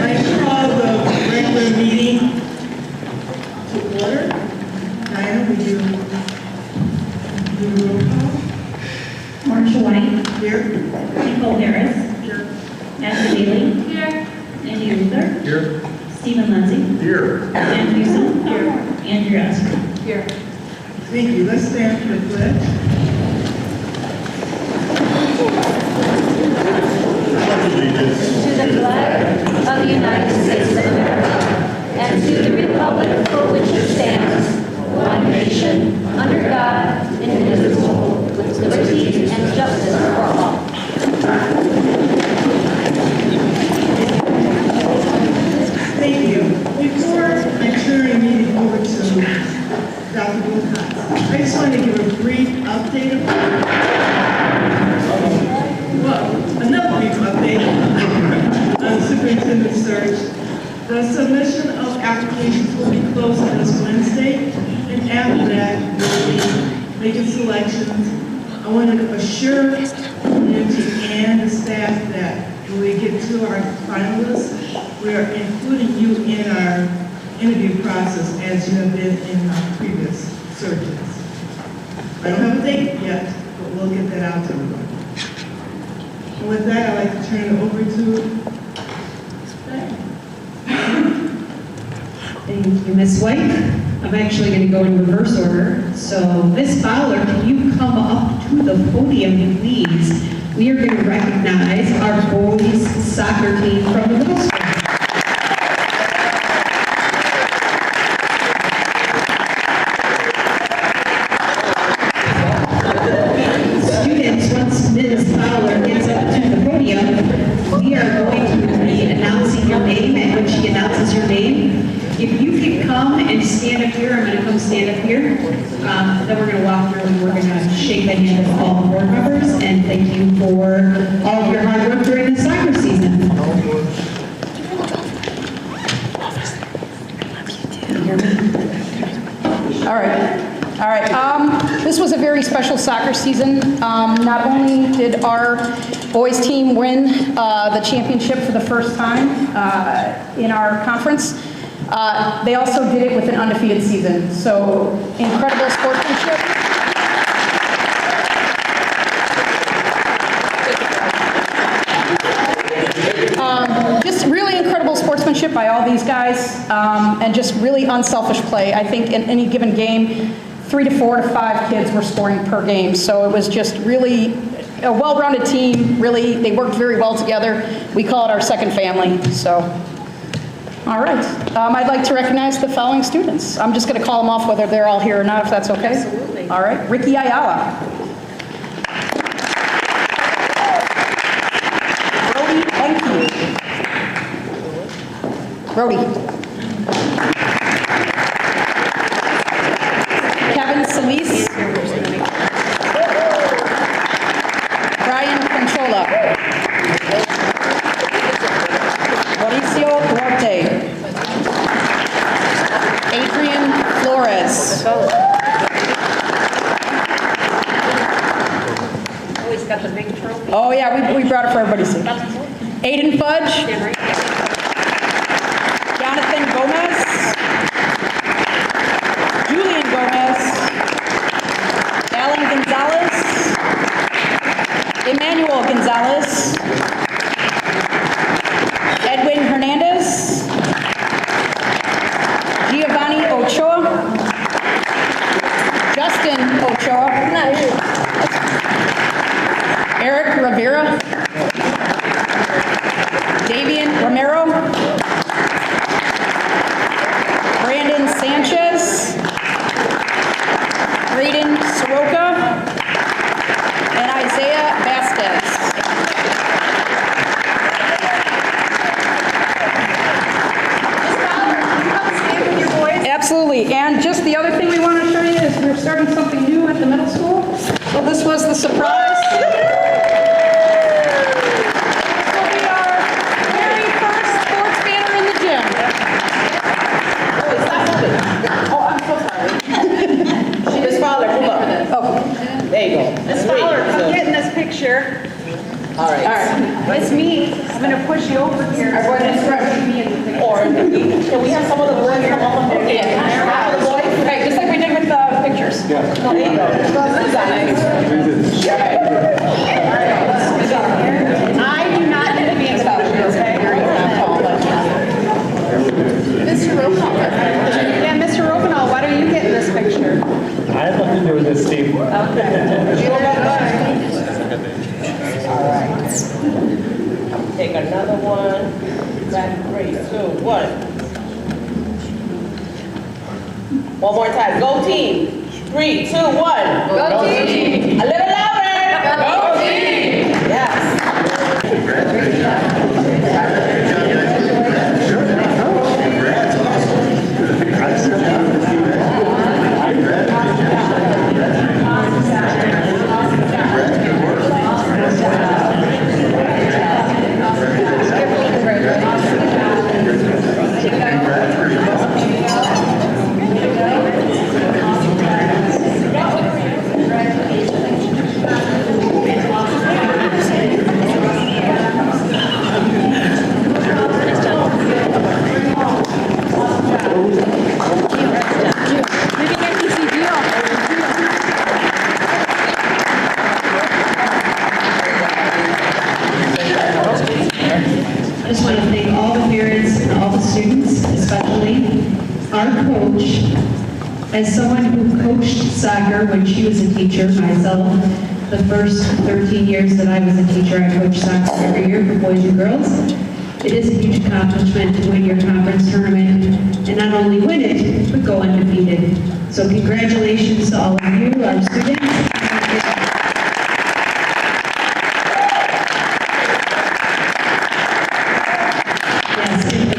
I call the regular meeting to order. Diana, would you do the roll call? Marcia White. Here. Nicole Harris. Here. Ashley Daly. Here. Andy Luther. Here. Stephen Lindsay. Here. Dan Houston. Here. Andrew Esper. Here. Thank you. Let's stand for the pledge. To the flag of the United States of America and to the republic for which it stands, one nation, under God, indivisible, with liberty and justice for all. Thank you. Before I turn the meeting over to Dr. Wilcox, I just want to give a brief update another brief update on superintendent search. The submission of applications will be closed on this Wednesday, and after that, we'll be making selections. I want to assure the community and the staff that when we get to our finalists, we are including you in our interview process as you have been in our previous searches. I don't have a date yet, but we'll get that out to everyone. And with that, I'd like to turn it over to Thank you, Ms. White. I'm actually going to go in reverse order. So, Ms. Fowler, can you come up to the podium, please? We are going to recognize our boys soccer team from the middle school. Students, once Ms. Fowler gets up to the podium, we are going to be announcing your name, and when she announces your name, if you can come and stand up here, I'm going to come stand up here. Then we're going to walk through and we're going to shake the hand of all the board members and thank you for all of your hard work during the soccer season. All right. This was a very special soccer season. Not only did our boys team win the championship for the first time in our conference, they also did it with an undefeated season. So incredible sportsmanship. Just really incredible sportsmanship by all these guys, and just really unselfish play. I think in any given game, 3 to 4 to 5 kids were scoring per game. So it was just really a well-rounded team. Really, they worked very well together. We call it our second family. So, all right. I'd like to recognize the following students. I'm just going to call them off whether they're all here or not, if that's okay. Absolutely. All right. Ricky Ayala. Brody Enke. Brody. Kevin Solis. Brian Conchola. Mauricio Duarte. Adrian Flores. Oh, he's got the big trophy. Oh yeah, we brought it for everybody to see. Aiden Fudge. Jonathan Gomez. Julian Gomez. Alan Gonzalez. Emmanuel Gonzalez. Edwin Hernandez. Giovanni Ochoa. Justin Ochoa. Eric Rivera. Davian Romero. Brandon Sanchez. Braden Soroka. And Isaiah Vasquez. Absolutely. And just the other thing we want to show you is we're starting something new at the middle school. So this was the surprise. This will be our very first All right. It's me. I'm gonna push you over here. Or can we have some of the boys come on the podium? Half of the boys. Okay, just like we did with the pictures. There you go. I do not need to be in special, okay? Mr. Rosenthal. Yeah, Mr. Rosenthal, why don't you get in this picture? I have nothing to do with this, Steve. Take another one. That's 3, 2, 1. One more time. Go team. 3, 2, 1. Go team. A little louder. Go team. Yes. I just want to thank all the parents and all the students, especially our coach. As someone who coached soccer when she was a teacher myself, the first 13 years that I was a teacher, I coached soccer every year for boys and girls. It is a huge accomplishment to win your conference tournament and not only win it, but go undefeated. So congratulations to all of you, our students.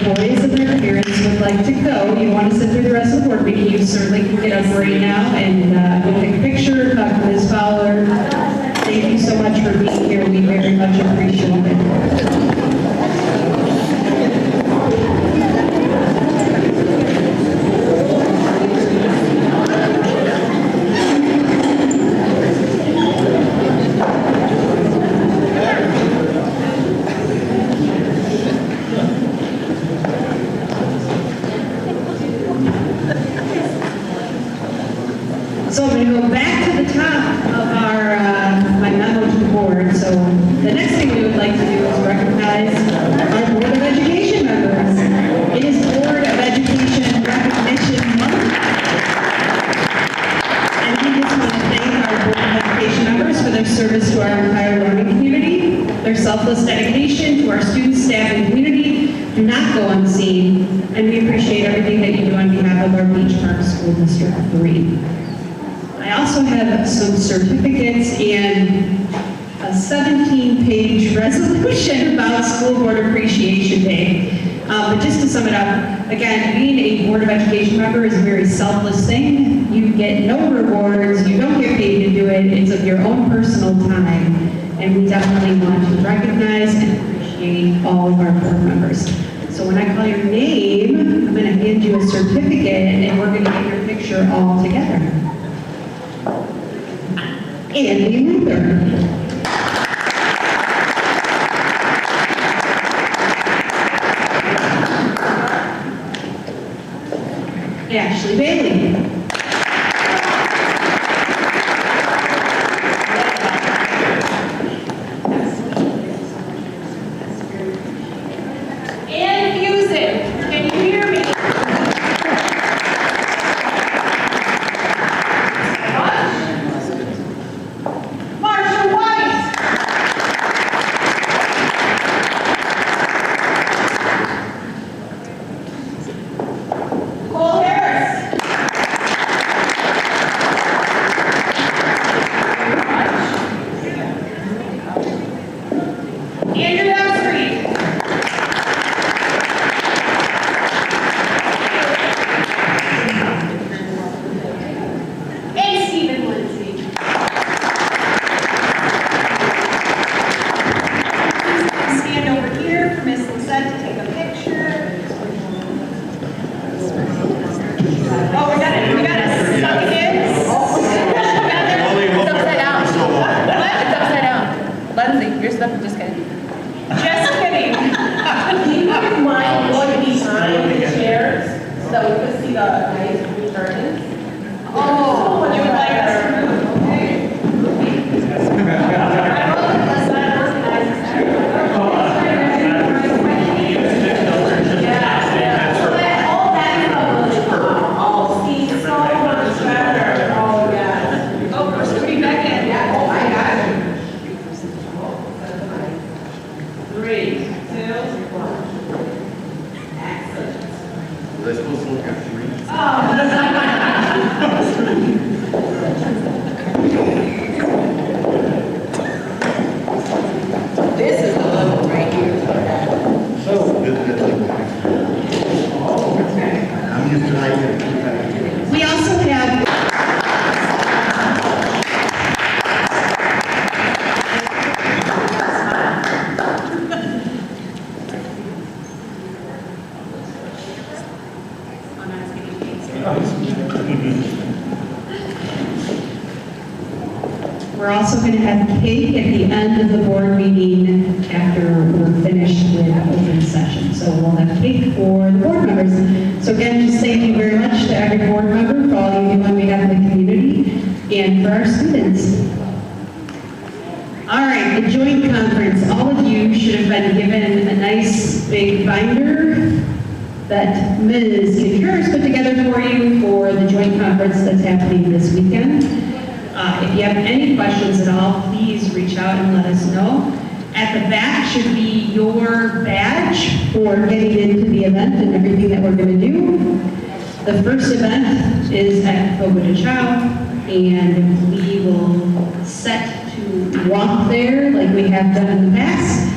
Boys and their parents would like to go, you want to sit through the rest of the board meeting, you certainly can get up right now and go take a picture, talk to Ms. Fowler. Thank you so much for being here, we very much appreciate it. So I'm going to go back to the top of our my memo to the board. So the next thing we would like to do is recognize our Board of Education members. It is Board of Education Recognition Month. And we just want to thank our Board of Education members for their service to our entire learning community, their selfless dedication to our students, staff, and community do not go unseen, and we appreciate everything that you do on behalf of our Beach Park School District 3. I also have some certificates and a 17-page resolution about School Board Appreciation Day. But just to sum it up, again, being a Board of Education member is a very selfless thing. You get no rewards, you don't get paid to do it, it's of your own personal time. And we definitely want to recognize and appreciate all of our board members. So when I call your name, I'm going to hand you a certificate and we're going to get your picture all together. Andy Luther. Ashley Bailey. And music. Can you hear me? Marsha White. Cole Harris. Andrew Downstreet. And Stephen Lindsay. Stand over here for Miss Lisette to take a picture. Oh, we got it stuck in. It's upside down. What? It's upside down. Lindsay, you're stuck Just kidding. Just kidding. Do you guys mind going behind the chairs so that we can see the nice blue curtains? Oh, you would like us to move, okay. This is the level right here. I'm used to like We also have We're also going to have cake at the end of the board meeting after we're finished with open session. So we'll have cake for the board members. So again, just thank you very much to every board member for all you do on behalf of the community and for our students. All right, the joint conference. All of you should have been given a nice big binder that Ms. Contreras put together for you for the joint conference that's happening this weekend. If you have any questions at all, please reach out and let us know. At the back should be your badge for getting into the event and everything that we're going to do. The first event is at Fogo de Chao, and we will set to walk there like we have done in the past.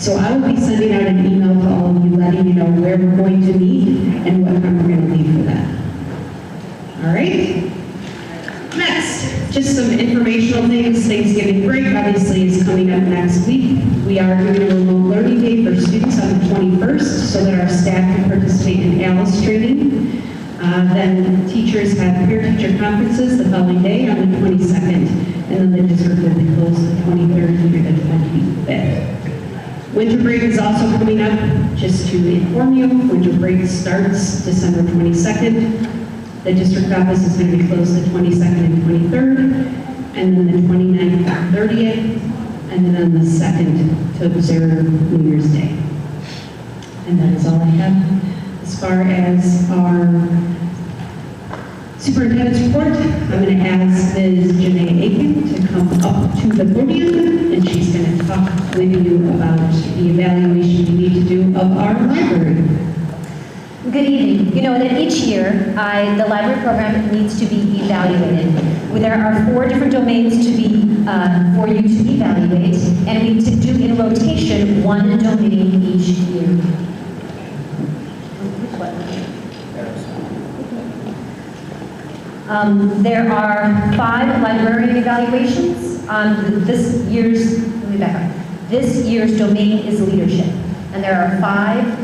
So I will be sending out an email to all of you, letting you know where we're going to meet and what time we're going to leave for that. All right? Next, just some informational things. Thanksgiving break obviously is coming up next week. We are doing a remote learning day for students on the 21st so that our staff can participate in ALICE training. Then teachers have peer-teacher conferences the following day on the 22nd, and then the district will be closed the 23rd through the 25th. Winter break is also coming up. Just to inform you, winter break starts December 22nd. The district office is going to be closed the 22nd and 23rd, and then the 29th and 30th, and then on the 2nd to observe New Year's Day. And that is all I have. As far as our superintendent's report, I'm going to ask Ms. Janae Aiken to come up to the podium, and she's going to talk with you about the evaluation we need to do of our library. Good evening. You know that each year, the library program needs to be evaluated. There are 4 different domains to be for you to evaluate, and we need to do in rotation 1 domain each year. There are 5 librarian evaluations. This year's domain is leadership, and there are 5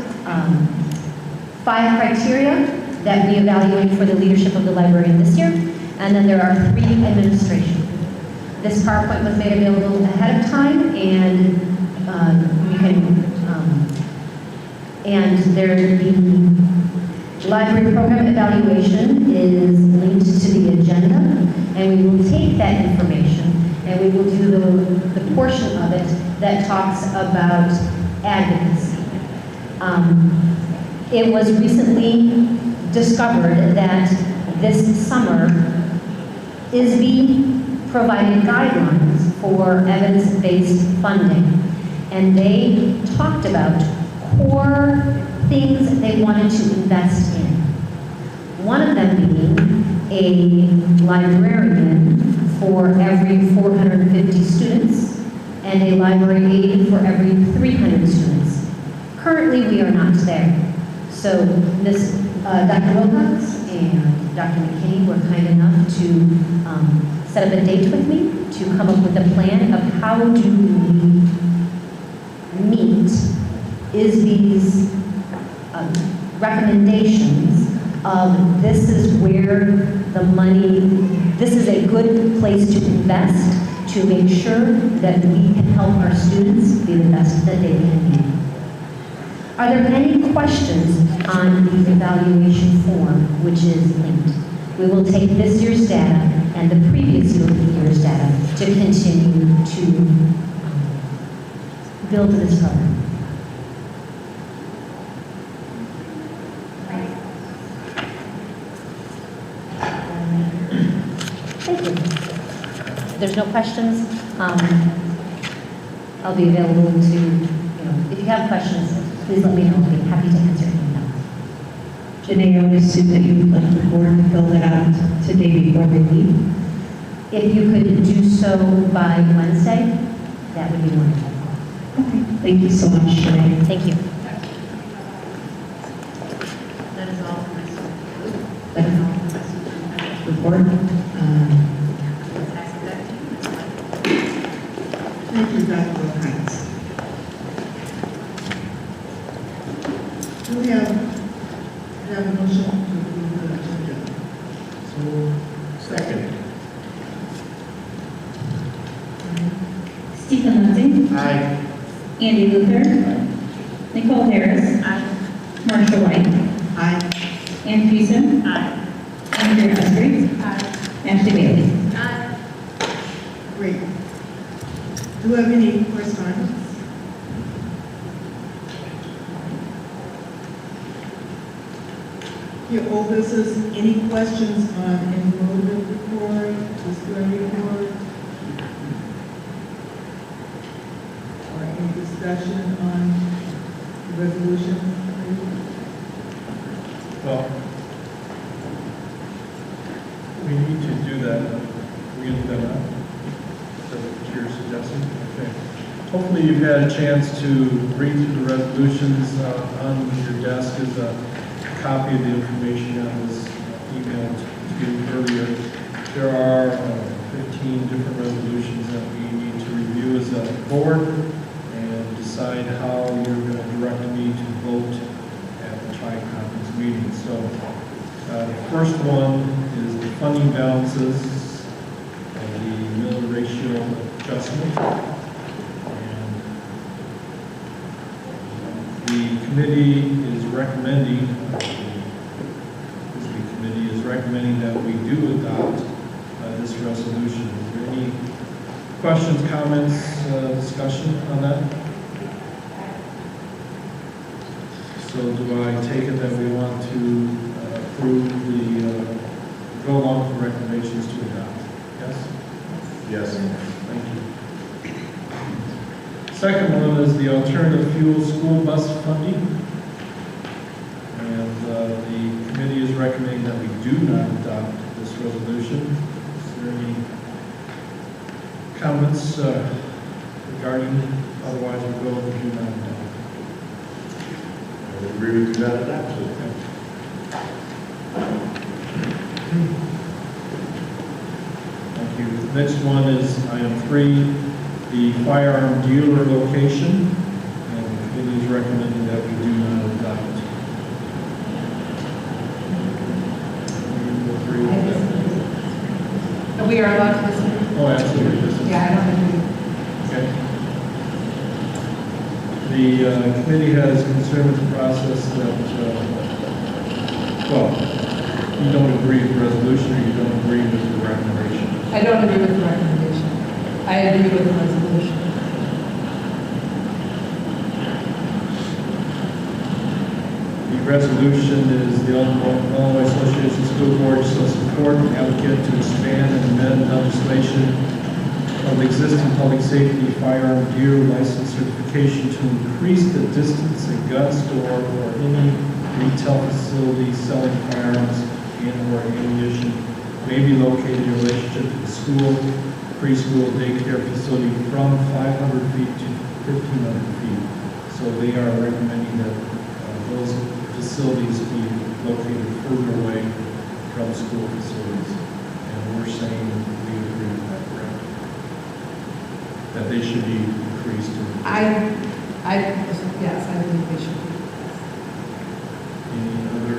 criteria that we evaluate for the leadership of the librarian this year, and then there are 3 administration. This PowerPoint was made available ahead of time, and you can, the library program evaluation is linked to the agenda, and we will take that information and we will do the portion of it that talks about advocacy. It was recently discovered that this summer ISB provided guidelines for evidence-based funding, and they talked about core things that they wanted to invest in. One of them being a librarian for every 450 students and a library aide for every 300 students. Currently, we are not there. So Dr. Wilcox and Dr. McKinney were kind enough to set up a date with me to come up with a plan of how do we meet ISB's recommendations of this is where the money, this is a good place to invest to make sure that we can help our students be the best that they can be. Are there any questions on the evaluation form, which is linked? We will take this year's data and the previous year's data to continue to build this program. Thank you. If there's no questions, I'll be available to, if you have questions, please let me know. I'll be happy to answer any of them. Janae, I would assume that you would like the board to fill that out today before we leave. If you could do so by Wednesday, that would be wonderful. Okay. Thank you so much, Janae. Thank you. That is all for my That is all. Report. Thank you, Dr. Hines. Do we have a motion to approve the agenda? So, second. Stephen Lindsay. Aye. Andy Luther. Nicole Harris. Marshall White. Aye. Ann Peterson. Andrea Esri. Ashley Bailey. Great. Do we have any correspondence? Your old business, any questions on enrollment report, disability report? Or any discussion on the resolution? Well, we need to do that. We're going to do that now. Is that what you're suggesting? Okay. Hopefully you've had a chance to read through the resolutions. On your desk is a copy of the information on this email to you earlier. There are 15 different resolutions that we need to review as a board and decide how you're going to direct me to vote at the tri-conference meeting. So the first one is the funding balances and the mill ratio adjustment. And the committee is recommending, that we do adopt this resolution. Is there any questions, comments, discussion on that? So do I take it that we want to approve go along with the recommendations to adopt? Yes? Yes. Thank you. Second one is the alternative fuel school bus funding. And the committee is recommending that we do not adopt this resolution. Is there any comments regarding, otherwise we go with do not adopt? I would agree with that adoption. Thank you. Next one is item 3, the firearm dealer location. And the committee is recommending that we do not adopt. We are allowed to listen. Oh, absolutely. Yeah, I don't agree. Okay. The committee has concern with the process that, well, you don't agree with the resolution or you don't agree with the recommendation. I don't agree with the recommendation. I agree with the resolution. The resolution is the Illinois Association of School Boards shall support and advocate to expand and amend legislation of existing public safety firearm dealer license certification to increase the distance a gun store or any retail facility selling firearms and/or ammunition may be located in relationship to the school, preschool, daycare facility from 500 feet to 1,500 feet. So they are recommending that those facilities be located further away from school facilities. And we're saying we agree with that, correct? That they should be increased. Yes, I believe they should. Any other?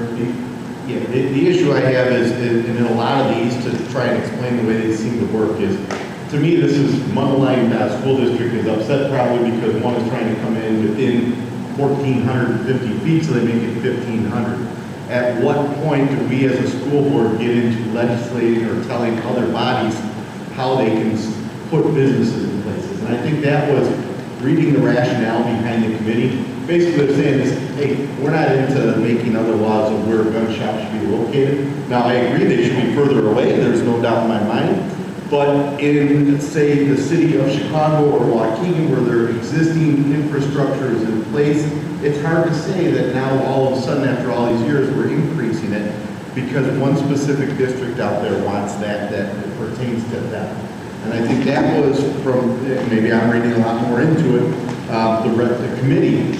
Yeah, the issue I have is, in a lot of these, to try and explain the way they seem to work, is to me, this is mudsliding that school district is upset probably because one is trying to come in within 1,450 feet, so they make it 1,500. At what point do we as a school board get into legislating or telling other bodies how they can put businesses in places? And I think that was reading the rationale behind the committee. Basically, they're saying is, hey, we're not into making other laws of where gun shops should be located. Now, I agree they should be further away, there's no doubt in my mind. But in, say, the city of Chicago or Waukegan, where their existing infrastructure is in place, it's hard to say that now all of a sudden, after all these years, we're increasing it because one specific district out there wants that pertains to them. And I think that was from, maybe I'm reading a lot more into it, the committee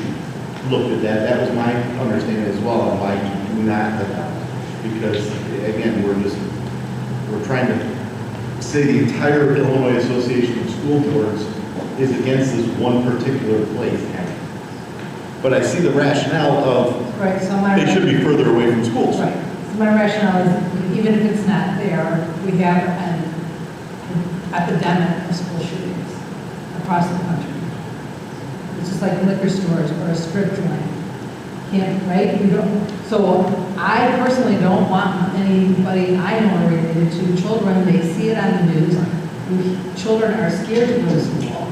looked at that. That was my understanding as well, on why you do not adopt. Because, again, we're trying to say the entire Illinois Association of School Boards is against this one particular place. But I see the rationale of Right, so my. they should be further away from schools. Right, so my rationale is, even if it's not there, we have an epidemic of school shootings across the country. It's just like liquor stores or a strip joint. Can't, right? We don't, so I personally don't want anybody I know related to children, they see it on the news. Children are scared to go to school.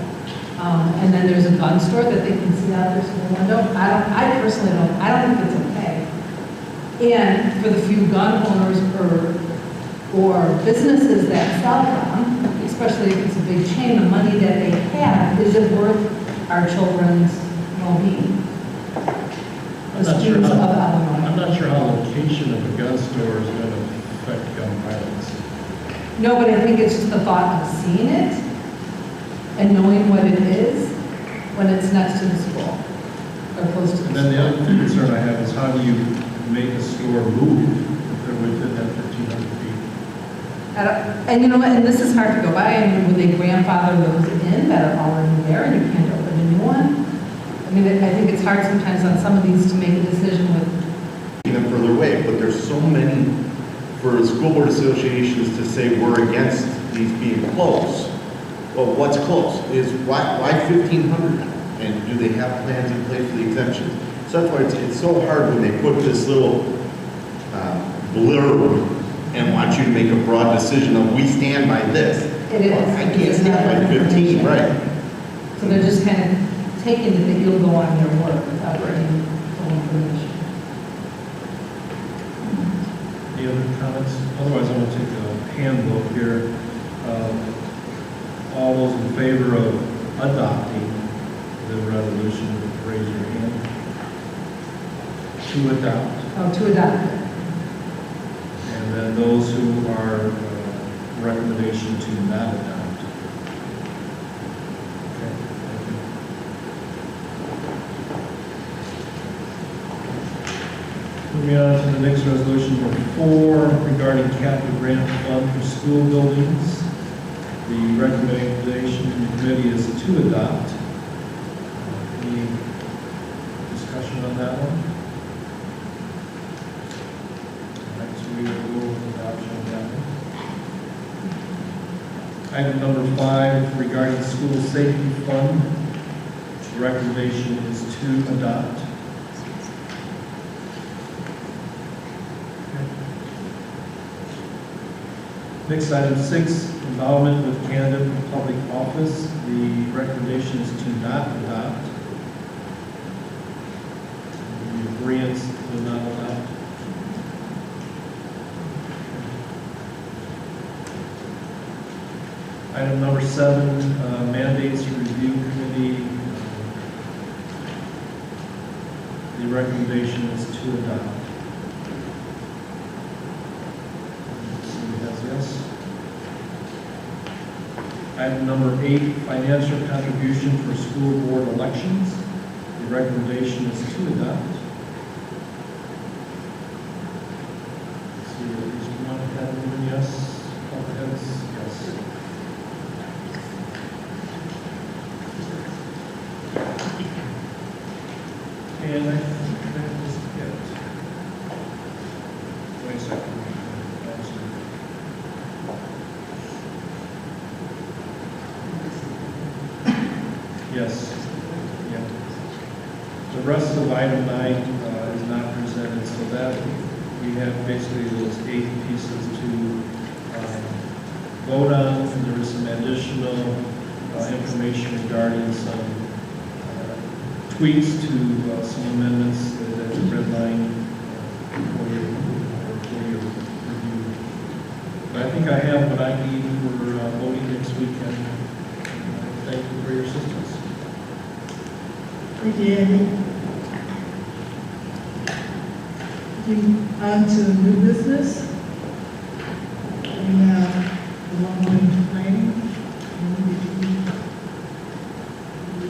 And then there's a gun store that they can see out their school window. I personally don't think it's okay. And for the few gun owners or businesses that sell them, especially if it's a big chain, the money that they have, is it worth our children's well-being? I'm not sure how location of a gun store is going to affect gun violence. No, but I think it's just the thought of seeing it and knowing what it is when it's next to the school or close to the And then the school. other concern I have is how do you make a store move if they're within that 1,500 feet? And you know what, and this is hard to go by, I mean, would they grandfather those in that are already there and you can't open a new one? I mean, I think it's hard sometimes on some of these to make a decision with. Them further away, but there's so many for school board associations to say we're against these being close. Well, what's close is why 1,500? And do they have plans in place for the exemptions? So that's why it's so hard when they put this little blurb and want you to make a broad decision of we stand by this. It is. Well, I can't stand by 15, right? So they're just kind of taking it that you'll go on your work without getting full information. Any other comments? Otherwise, I'm going to take a hand vote here. All those in favor of adopting the resolution, raise your hand. To adopt. Oh, to adopt it. And then those who are recommendation to not adopt. Okay, thank you. Moving on to the next resolution, number 4, regarding capital grant fund for school buildings. The recommendation from the committee is to adopt. Any discussion on that one? All right, so we will go with adoption on that one. Item number 5, regarding school safety fund. The recommendation is to adopt. Next, item 6, involvement with candidate for public office. The recommendation is to not adopt. The agreement to not adopt. Item number 7, mandates review committee. The recommendation is to adopt. Yes. Item number 8, financial contribution for school board elections. The recommendation is to adopt. Let's see, at least one head moving yes, couple heads yes. And I think that is it. Wait a second. The rest of item 9 is not presented, so that we have basically those 8 pieces to vote on. And there is some additional information regarding some tweaks to some amendments that are red line for your review. But I think I have what I need for voting next weekend. Thank you for your assistance. Thank you, Andy. On to new business. We have the long-range planning.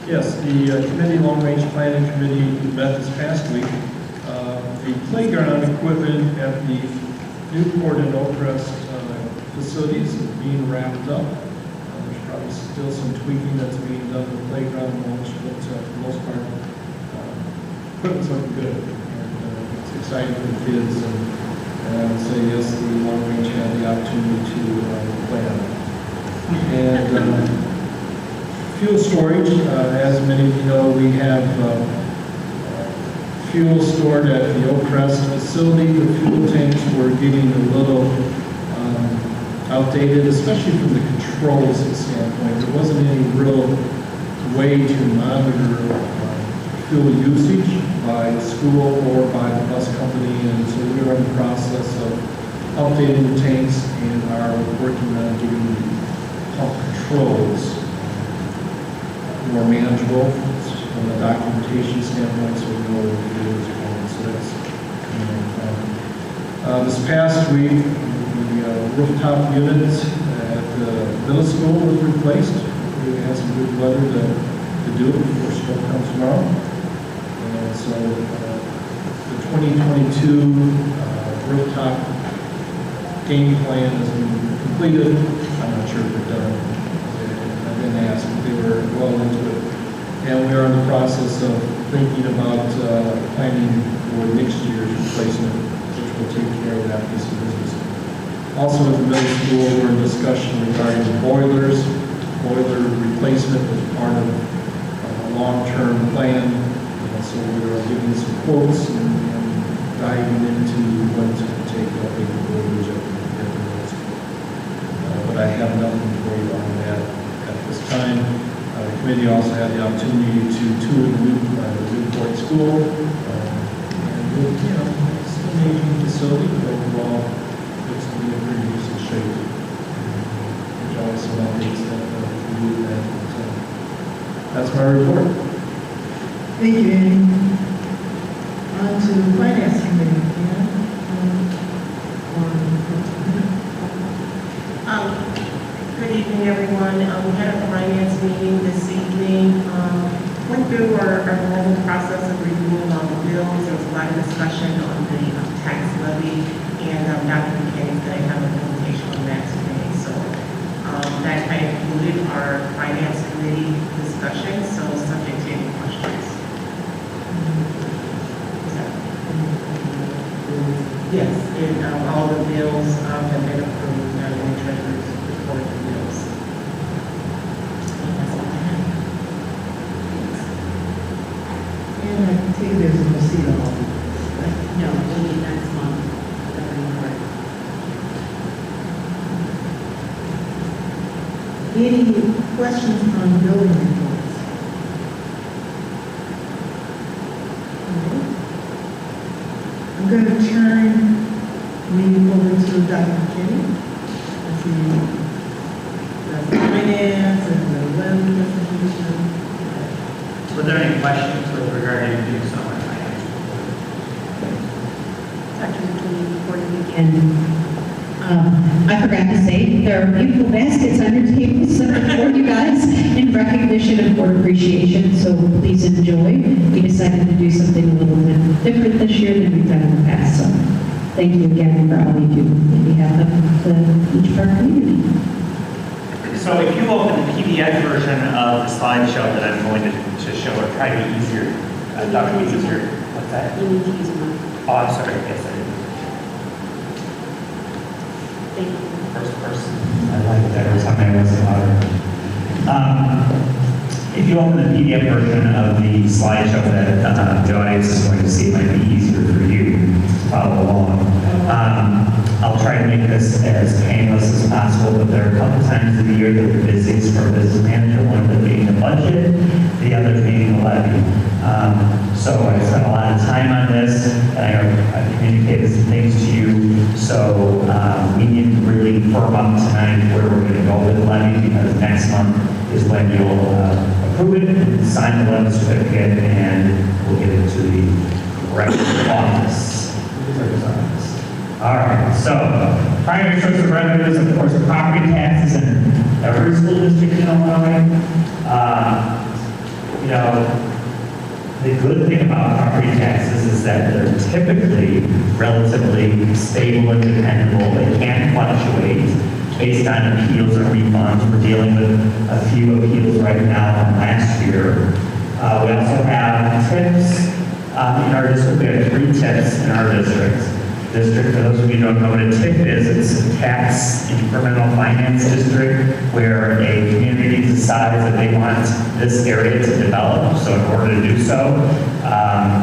Yes, the committee, long-range planning committee, met this past week. The playground equipment at the Newport and Oakcrest facilities is being wrapped up. There's probably still some tweaking that's being done with the playground mulch, but for the most part, equipment's looking good. And it's exciting for the kids, and I would say yes, the long-range had the opportunity to plan. And fuel storage, as many of you know, we have fuel stored at the Oakcrest facility. The fuel tanks were getting a little outdated, especially from the controls standpoint. There wasn't any real way to monitor fuel usage by school or by the bus company, and so we are in the process of updating the tanks and are working on getting the pump controls more manageable from a documentation standpoint, so we know where the fuel is going. So that's this past week, the rooftop unit at the middle school was replaced. We had some good weather to do it before school comes tomorrow. And so the 2022 rooftop game plan has been completed. I'm not sure if they're done. I didn't ask, but they were well into it. And we are in the process of thinking about planning for next year's replacement, which will take care of that piece of business. Also at the middle school, we're in discussion regarding the boilers. Boiler replacement was part of a long-term plan. So we're giving some quotes and diving into what it's going to take to update the boilers at the middle school. But I have nothing for you on that at this time. The committee also had the opportunity to tour the Newport School. And it's an aging facility, but overall looks to be in pretty decent shape. There's always some updates that we do that. So that's my report. Thank you, Andy. On to the finance committee. Good evening, everyone. We had a finance meeting this evening. Went through our normal process of reviewing all the bills. There was a lot of discussion on the tax levy, and Dr. McKinney's going to have a presentation on that today. So that kind of concluded our finance committee discussion. So subject to any questions. Yes, and all the bills have been approved in the treasurer's report of bills. And I take it there's a receipt of all these, right? No, we'll meet next month. Any questions on building reports? I'm going to turn the meeting over to Dr. McKinney. Let's see, the finance and the web presentation. Were there any questions with regard to doing so on financial? Dr. McKinney, before you begin, I forgot to say, there are beautiful baskets on your tables for you guys in recognition of board appreciation, so please enjoy. We decided to do something a little bit different this year than we've done in the past, so thank you again for all you do on behalf of each of our community. So if you open the PDF version of the slideshow that I'm going to show, it'll try to be easier. I thought it would be easier. What's that? You need to use one. Oh, I'm sorry. Yes, I did. Thank you. First person. I like that every time I was louder. If you open the PDF version of the slideshow that the audience is going to see, it might be easier for you to follow along. I'll try to make this as painless as possible, but there are a couple times of the year that we're busiest for a business manager, one of them being the budget, the other being the levy. So I spent a lot of time on this, and I've communicated some things to you, so we need to really firm up tonight where we're going to go with the levy, because next month is when you'll approve it, sign the levy certificate, and we'll get it to the correct office. All right, so primary source of revenues, of course, property taxes in every school district in Illinois. You know, the good thing about property taxes is that they're typically relatively stable and dependable. They can fluctuate based on appeals and refunds. We're dealing with a few appeals right now from last year. We also have TIPs in our district. We have 3 TIPs in our district. For those of you who don't know what a TIP is, it's a tax incremental finance district where a community decides that they want this area to develop. So in order to do so,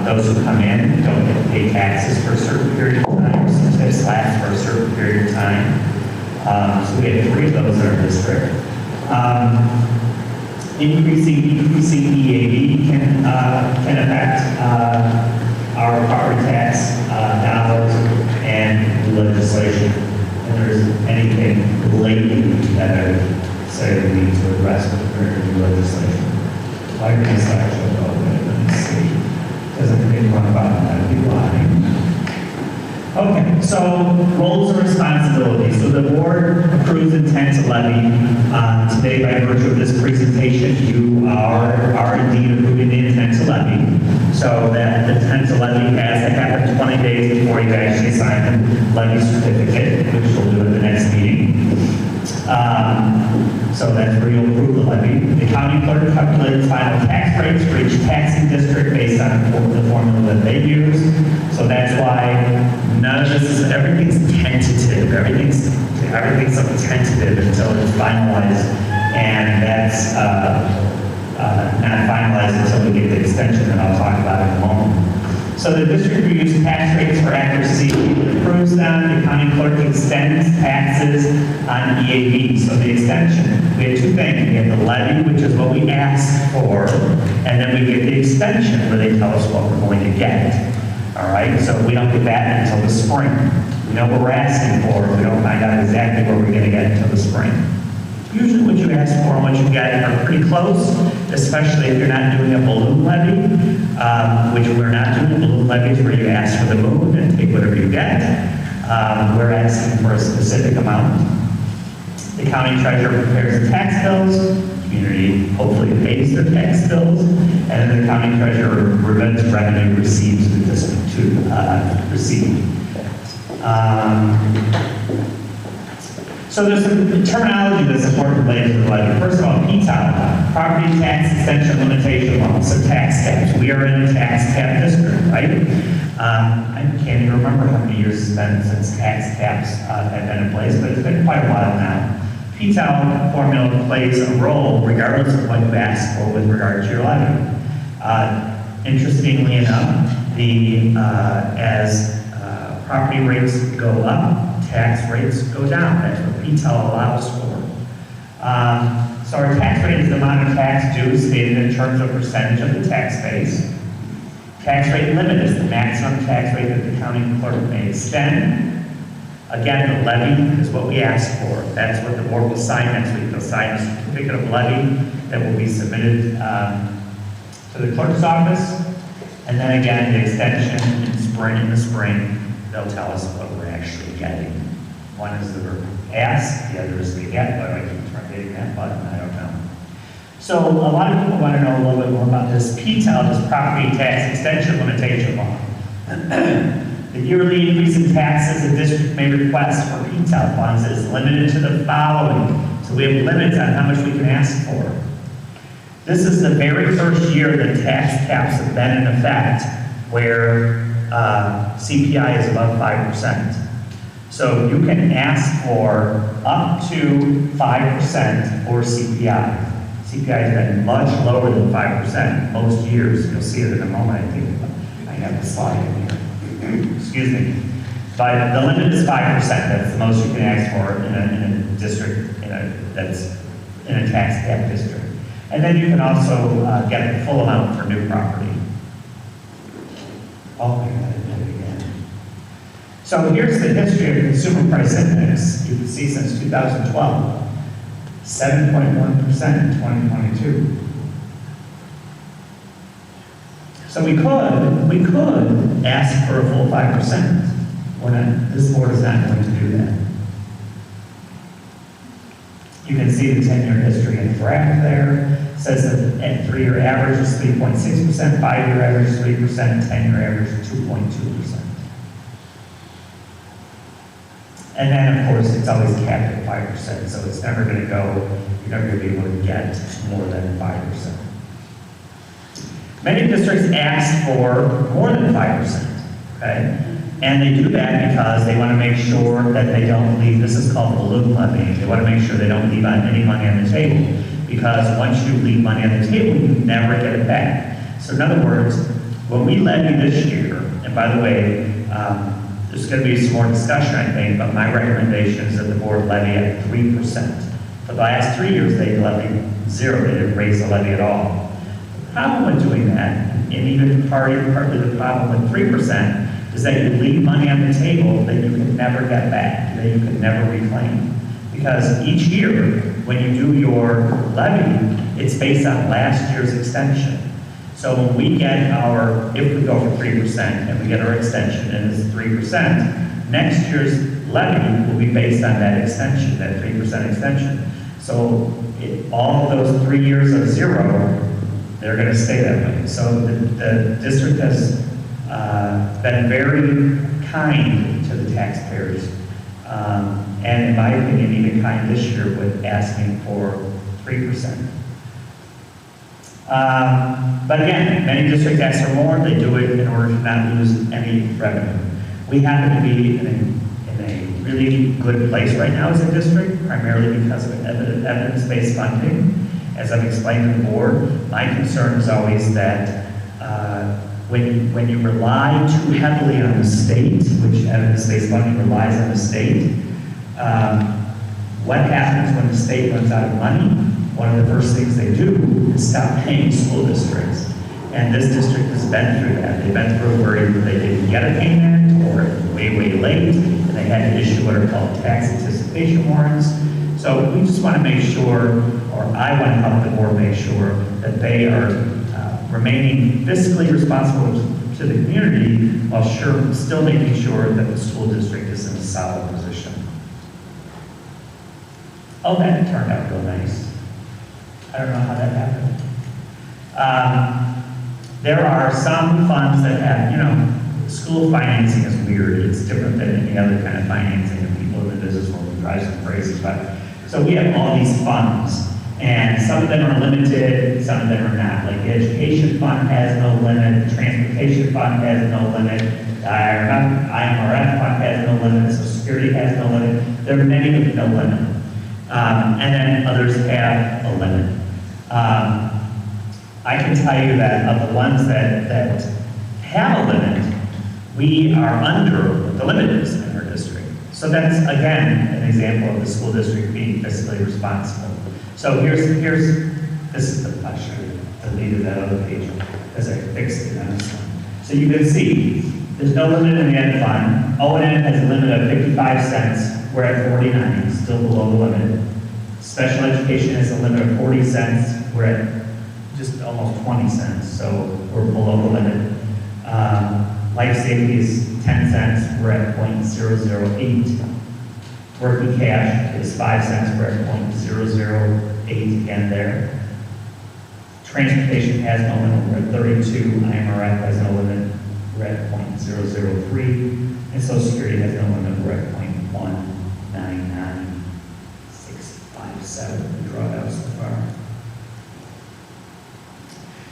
those who come in don't get to pay taxes for a certain period of time. So TIPs last for a certain period of time. So we have 3 of those in our district. Increasing EAV can affect our property tax dollars and legislation. And there isn't anything lately that I would say we need to address with new legislation. Why are these actually open? Let me see. Doesn't make one about that. Be lying. Okay, so roles and responsibilities. So the board approves intent to levy. Today, by virtue of this presentation, you are indeed approving the intent to levy. So that intent to levy has to happen 20 days before you actually sign the levy certificate, which we'll do at the next meeting. So that's where you'll approve the levy. The county clerk calculates final tax rates for each taxing district based on the formula that they use. So that's why none of this is, everything's tentative. Everything's so tentative until it's finalized, and that's not finalized until we get the extension that I'll talk about in a moment. So the district reviews tax rates for accuracy, approves them. The county clerk extends taxes on EAV. So the extension, we have 2 things. We have the levy, which is what we ask for, and then we get the extension where they tell us what we're going to get. All right, so we don't get that until the spring. We know what we're asking for. We don't find out exactly what we're going to get until the spring. Usually what you ask for and what you get are pretty close, especially if you're not doing a balloon levy, which we're not doing. Balloon levies where you ask for the moon and take whatever you get. We're asking for a specific amount. The county treasurer prepares the tax bills. The community hopefully pays their tax bills. And then the county treasurer remits revenue receives the district to receive. So there's some terminology that's important related to the levy. First of all, PTAL, property tax extension limitation law, so tax caps. We are in a tax cap district, right? I can't even remember how many years it's been since tax caps have been in place, but it's been quite a while now. PTAL formula plays a role regardless of what you ask for with regard to your levy. Interestingly enough, as property rates go up, tax rates go down. That's what PTAL allows for. So our tax rate is the amount of tax due stated in terms of percentage of the tax base. Tax rate limit is the maximum tax rate that the county clerk may extend. Again, the levy is what we ask for. That's what the board will sign next week. They'll sign a certificate of levy that will be submitted to the clerk's office. And then again, the extension in the spring, they'll tell us what we're actually getting. One is the ask, the other is the get, but I keep trying hitting that button, I don't know. So a lot of people want to know a little bit more about this PTAL, this property tax extension limitation law. The yearly increase in taxes a district may request for PTAL funds is limited to the following. So we have limits on how much we can ask for. This is the very first year that tax caps have been in effect where CPI is above 5%. So you can ask for up to 5% or CPI. CPI has been much lower than 5% most years. You'll see it in a moment. I think I have the slide in here. Excuse me. But the limit is 5%. That's the most you can ask for in a district that's in a tax cap district. And then you can also get the full amount for new property. Oh, I got it again. So here's the history of consumer price index. You can see since 2012. 7.1% in 2022. So we could ask for a full 5%. This board is not going to do that. You can see the 10-year history in the graph there. It says that at 3-year average is 3.6%, 5-year average is 3%, 10-year average is 2.2%. And then, of course, it's always capped at 5%, so it's never going to go, you're never going to be able to get more than 5%. Many districts ask for more than 5%, okay? And they do that because they want to make sure that they don't leave, this is called balloon levying. They want to make sure they don't leave any money on the table, because once you leave money on the table, you never get it back. So in other words, when we levy this year, and by the way, there's going to be some more discussion, I think, but my recommendation is that the board levy at 3%. For the last 3 years, they levied 0. They didn't raise the levy at all. The problem with doing that, and even partly the problem with 3%, is that you leave money on the table that you can never get back, that you can never reclaim. Because each year, when you do your levy, it's based on last year's extension. So when we get if we go for 3% and we get our extension and it's 3%, next year's levy will be based on that extension, that 3% extension. So all of those 3 years of 0, they're going to stay that way. So the district has been very kind to the taxpayers. And in my opinion, even kind this year with asking for 3%. But again, many districts ask for more. They do it in order to not lose any revenue. We happen to be in a really good place right now as a district, primarily because of evidence-based funding. As I've explained to the board, my concern is always that when you rely too heavily on the state, which evidence-based funding relies on the state, what happens when the state runs out of money? One of the first things they do is stop paying school districts. And this district has been through that. They've been through where they didn't get a payment or way, way late, and they had to issue what are called tax anticipation warrants. So we just want to make sure, or I want to help the board make sure, that they are remaining fiscally responsible to the community while still making sure that the school district is in a solid position. Oh, that turned out real nice. I don't know how that happened. There are some funds that have, school financing is weird. It's different than any other kind of financing, and people in the business world drive them crazy. But so we have all these funds, and some of them are limited, some of them are not. Like the education fund has no limit, the transportation fund has no limit, the IMRF fund has no limit, Social Security has no limit. There are many with no limit. And then others have a limit. I can tell you that of the ones that have a limit, we are under what the limit is in our district. So that's, again, an example of the school district being fiscally responsible. So this is the, I should have deleted that other page because I fixed it on this one. So you can see, there's no limit in the ed fund. O&M has a limit of 55 cents. We're at 49, still below the limit. Special education has a limit of 40 cents. We're at just almost 20 cents, so we're below the limit. Life safety is 10 cents. We're at 0.008. Working cash is 5 cents. We're at 0.008 again there. Transportation has no limit. We're at 32. IMRF has no limit. We're at 0.003. And Social Security has no limit. We're at 0.199657. We draw it out so far.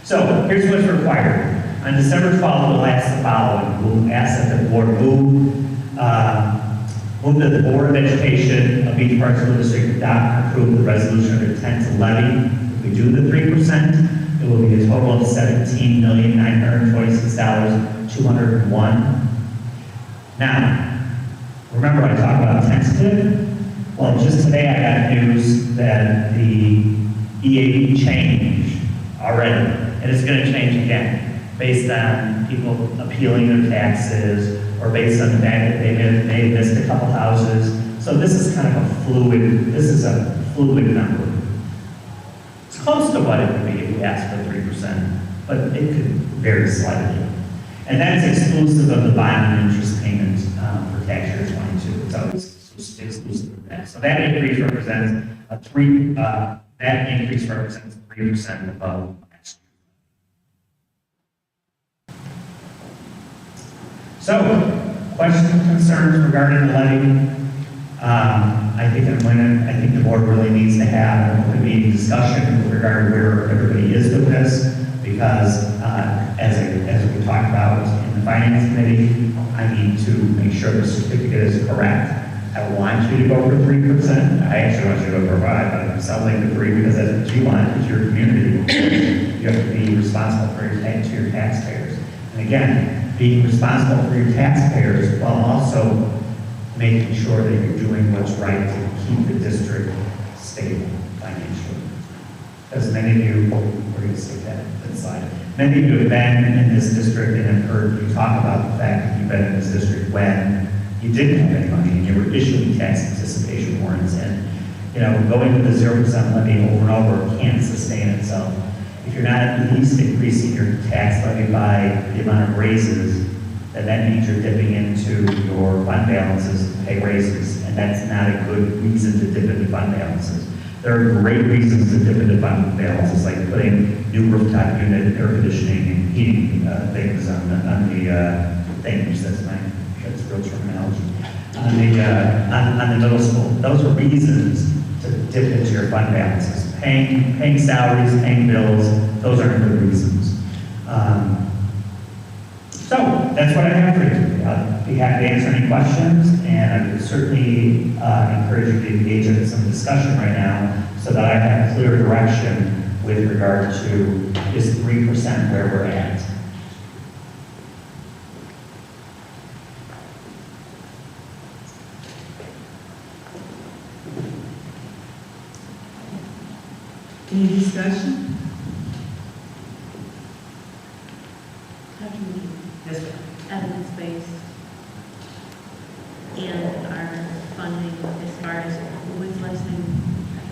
So here's what's required. On December 12th, we'll ask the following. We'll ask that the board move that the Board of Education of each part of the school district adopt and approve the resolution of intent to levy. we do the 3%, it will be a total of $17,926,201. Now, remember I talked about tentative? Well, just today I got news that the EAB changed already, and it's going to change again, based on people appealing their taxes, or based on the fact that they may have missed a couple houses. So this is kind of a fluid number. It's close to what it would be if we asked for 3%, but it could vary slightly. And that's exclusive of the bond and interest payments for tax year 22. It's always exclusive of that. So that increase represents 3% above last year. So, questions, concerns regarding the levy? I think the board really needs to have a meeting discussion with regard to where everybody is with this, because as we talked about in the finance committee, I need to make sure the certificate is correct. I want you to go for 3%. I actually want you to go for 5%, but I'm selling the 3% because that's what you want. It's your community. You have to be responsible for your taxpayers. And again, being responsible for your taxpayers while also making sure that you're doing what's right to keep the district stable financially. As many of you, we're going to stick that aside. Many of you have been in this district and have heard you talk about the fact that you've been in this district when you didn't have any money and you were issuing tax anticipation warrants. And, going with the 0% levy over and over can't sustain itself. If you're not at least increasing your tax levy by the amount of raises, then that means you're dipping into your fund balances to pay raises, and that's not a good reason to dip into fund balances. There are great reasons to dip into fund balances, like putting new rooftop unit, air conditioning, and heating things on the things. That's real terminology. On the middle school, those are reasons to dip into your fund balances. Paying salaries, paying bills, those aren't good reasons. So that's what I have for you. I'll be happy to answer any questions, and I would certainly encourage you to engage in some discussion right now so that I have clear direction with regard to is 3% where we're at. Any discussion? How can we Yes, ma'am. evidence-based and our funding as far as with listening,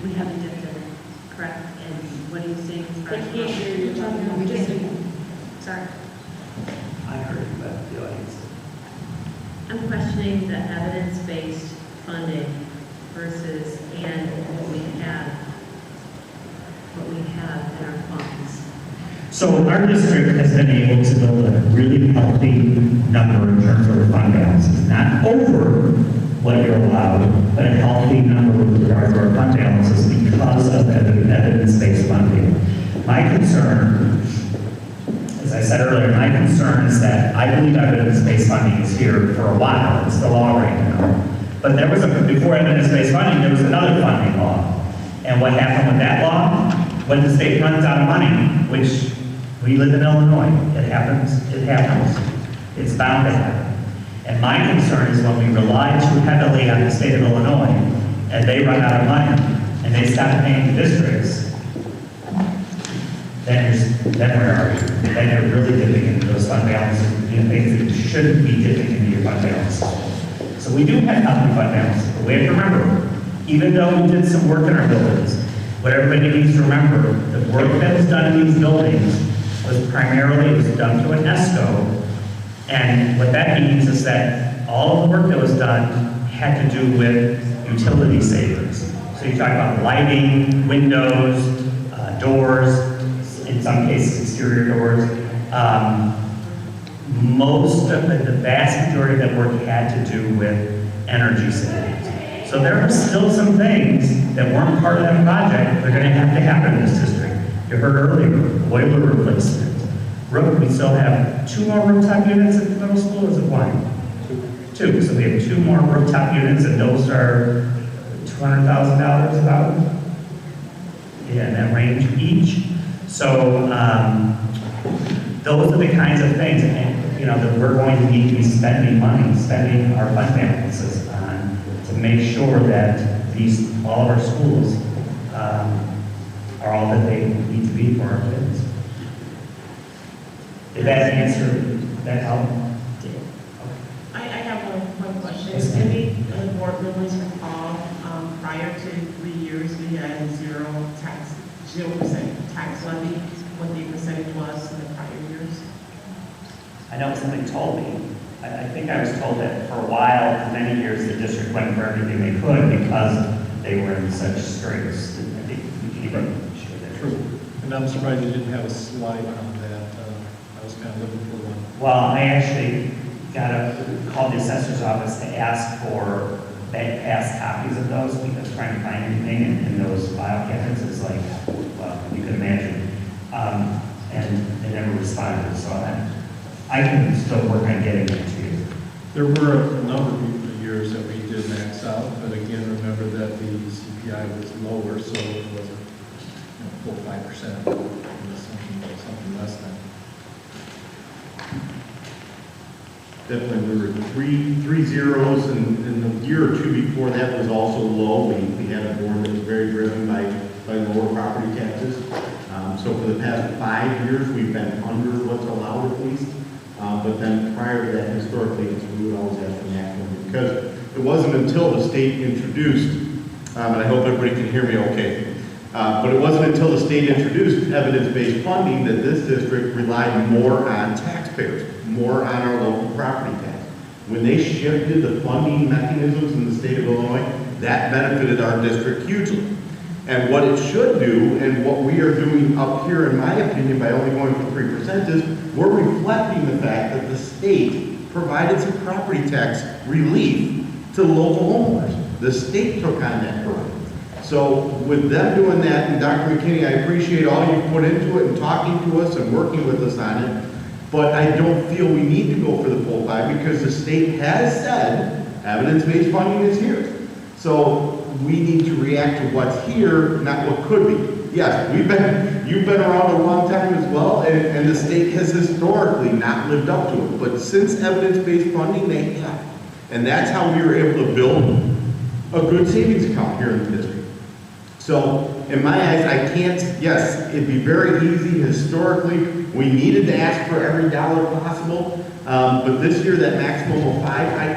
we haven't dipped in it, correct? And what are you saying as far as? You're talking about, we just, Sorry. I heard you, but the audience. I'm questioning the evidence-based funding versus and what we have in our funds. So our district has been able to build a really healthy number in terms of our fund balances, not over what you're allowed, but a healthy number with regard to our fund balances because of evidence-based funding. My concern, as I said earlier, my concern is that I believe evidence-based funding is here for a while. It's the law right now. But there was before evidence-based funding, there was another funding law. And what happened with that law? When the state runs out of money, which we live in Illinois, it happens. It's bound to happen. And my concern is when we rely too heavily on the state of Illinois, and they run out of money, and they stop paying the districts, then where are you? Then you're really dipping into those fund balances, things that you shouldn't be dipping into your fund balances. So we do have healthy fund balances, but we have to remember, even though we did some work in our buildings, what everybody needs to remember, the work that was done in these buildings was primarily done through an ESCO. And what that means is that all of the work that was done had to do with utility savings. So you talk about lighting, windows, doors, in some cases exterior doors. The vast majority of that work had to do with energy savings. So there are still some things that weren't part of that project that are going to happen in this district. You heard earlier, boiler replacement. We still have 2 more rooftop units at the middle school, is it 1? 2. So we have 2 more rooftop units, and those are $200,000 about. in that range each. So those are the kinds of things, and, you know, that we're going to need to be spending money, spending our fund balances on to make sure that all of our schools are all that they need to be for our kids. Did that answer, that help? I have one question. Maybe the board members recall, prior to 3 years, we had 0% tax levy, what the percentage was in the prior years? I know somebody told me. I think I was told that for a while, for many years, the district went for everything they could because they were in such straits. I think we can even share that. True. And I'm surprised you didn't have a slide on that. I was kind of looking for one. Well, I actually called the assessor's office to ask for bank pass copies of those because trying to find anything in those file cabinets is like, well, you can imagine. And they never responded, so I can still work on getting it to you. There were a number of years that we did max out, but again, remember that the CPI was lower, so it wasn't full 5%. It was something less than. Definitely, there were three zeros, and the year or two before that was also low. We had a board that was very driven by lower property taxes. So for the past 5 years, we've been under what's allowed at least. But then prior to that, historically, we would always ask for maximum because it wasn't until the state introduced, and I hope everybody can hear me okay, but it wasn't until the state introduced evidence-based funding that this district relied more on taxpayers, more on our local property tax. When they shifted the funding mechanisms in the state of Illinois, that benefited our district hugely. And what it should do, and what we are doing up here, in my opinion, by only going for 3%, is we're reflecting the fact that the state provided some property tax relief to local homeowners. The state took on that burden. So with them doing that, and Dr. McKinney, I appreciate all you've put into it and talking to us and working with us on it, but I don't feel we need to go for the full 5 because the state has said evidence-based funding is here. So we need to react to what's here, not what could be. Yes, you've been around a long time as well, and the state has historically not lived up to it. But since evidence-based funding, they have. And that's how we were able to build a good savings account here in the district. So in my eyes, I can't, yes, it'd be very easy historically. We needed to ask for every dollar possible. But this year, that maximum of 5, I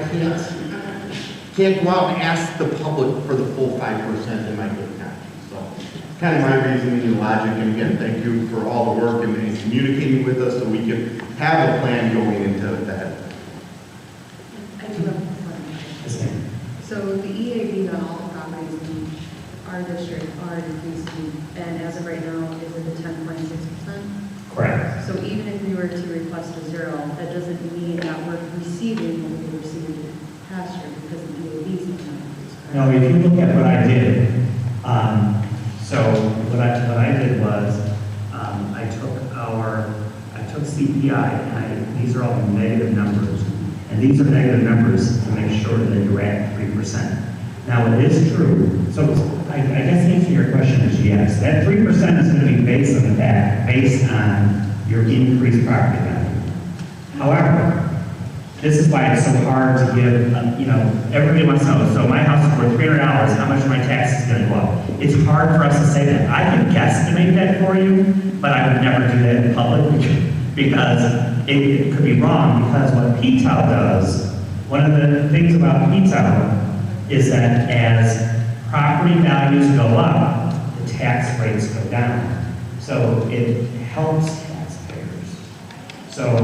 can't go out and ask the public for the full 5% in my good conscience. So it's kind of my reasoning and logic. And again, thank you for all the work and communicating with us so we can have a plan going into that. I do have a question. So the EAV on all the properties in our district are increasing, and as of right now, is it the 10.6%? Correct. So even if we were to request a 0, that doesn't mean that we're receiving what we received past year because the EAVs have not increased. No, if you look at what I did, so what I did was I took CPI and these are all negative numbers, and these are negative numbers to make sure that you're at 3%. Now it is true. So I guess the answer to your question is yes. That 3% is going to be based on the fact, based on your increased property value. However, this is why it's so hard to give, everybody wants to know, so my house is worth $300, how much are my taxes going to go up? It's hard for us to say that. I can guesstimate that for you, but I would never do that in public because it could be wrong, because what PTAL does, one of the things about PTAL is that as property values go up, the tax rates go down. So it helps taxpayers. So,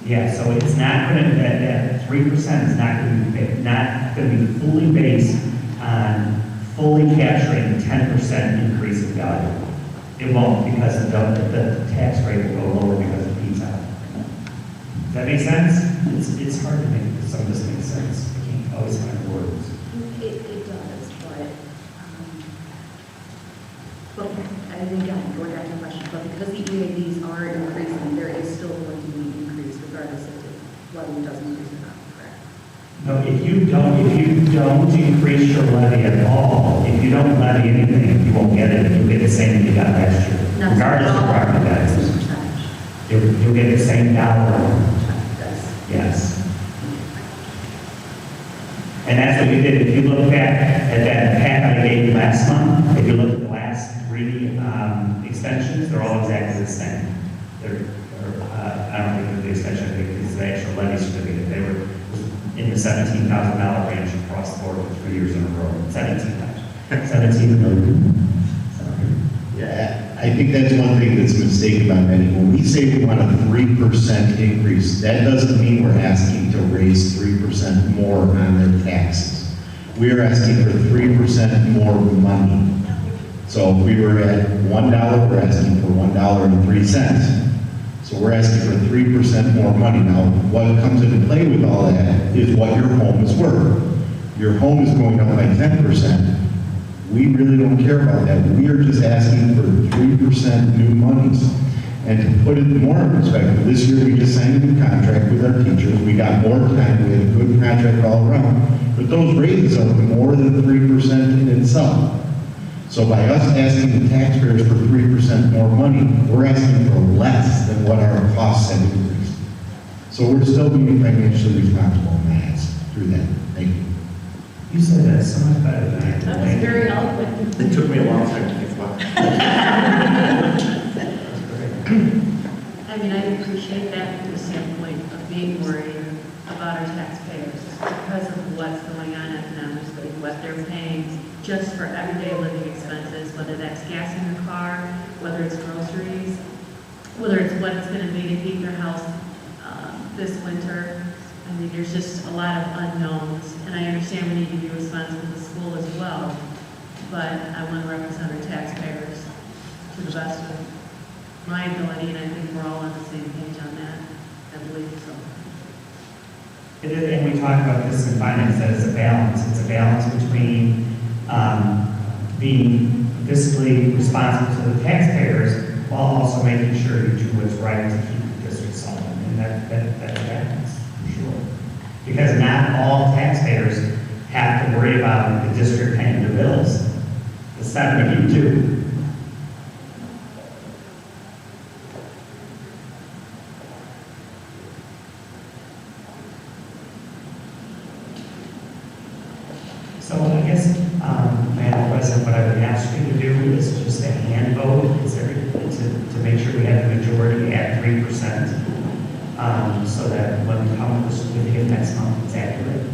so it's not going to, that 3% is not going to be fully based on fully capturing the 10% increase in value. It won't, because the tax rate will go lower because of PTAL. Does that make sense? It's hard to make some of this make sense. I can't always find words. It does, but again, going back to the question, but because the EAVs are increasing, there is still going to be an increase regardless of whether it does increase or not, correct? No, if you don't increase your levy at all, if you don't levy anything, you won't get it. You'll get the same you got last year, No, regardless of property taxes. You'll get the same dollar amount. Yes. And that's what you did. If you look at that pack I gave you last month, if you look at the last 3 extensions, they're all exactly the same. I don't think they're the extension, I think it's the actual levy certificate. They were in the $17,000 range across the board for 3 years in a row. 17 million. Yeah, I think that's one thing that's a mistake about many. When we say we want a 3% increase, that doesn't mean we're asking to raise 3% more on their taxes. We are asking for 3% more money. So if we were at $1, we're asking for $1.03. So we're asking for 3% more money. Now, what comes into play with all that is what your home is worth. Your home is going up by 10%. We really don't care about that. We are just asking for 3% new monies. And to put it more in perspective, this year we just signed a new contract with our teachers. We got more time. We had a good contract all around. But those raises are more than 3% in itself. So by us asking the taxpayers for 3% more money, we're asking for less than what our costs have increased. So we're still being financially responsible in that through that. Thank you. You said that so much better than I did. That was very eloquent. It took me a long time to think about it. I mean, I appreciate that from the standpoint of being worried about our taxpayers because of what's going on economically, what they're paying just for everyday living expenses, whether that's gas in your car, whether it's groceries, whether it's what it's going to be to heat their house this winter. I mean, there's just a lot of unknowns, and I understand we need to be responsible to the school as well, but I want to represent our taxpayers to the best of my ability, and I think we're all on the same page on that. I believe so. It is, and we talk about this in finance, that it's a balance. It's a balance between being fiscally responsible to the taxpayers while also making sure you do what's right to keep the district solid. And that happens, for sure. Because not all taxpayers have to worry about the district paying the bills. It's not what you do. So I guess, Madam President, what I would ask you to do is just a hand vote, to make sure we have the majority at 3%, so that when we come to the certificate next month, it's accurate.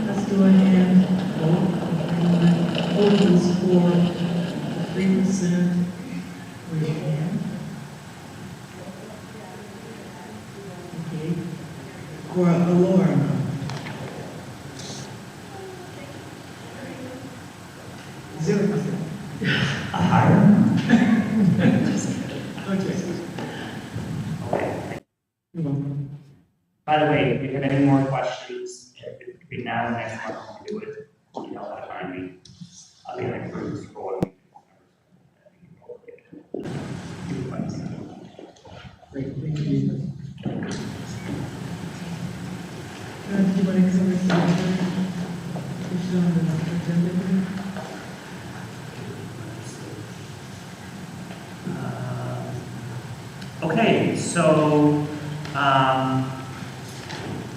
Let's do a hand vote. Vote is for 3%. Raise your hand. Okay. For a lower amount. A higher? Okay. By the way, if you have any more questions, between now and next month, do it. You know that I mean. I'll be like, Bruce, for Great, thank you. Do you want to cover something? It's on the agenda. Okay, so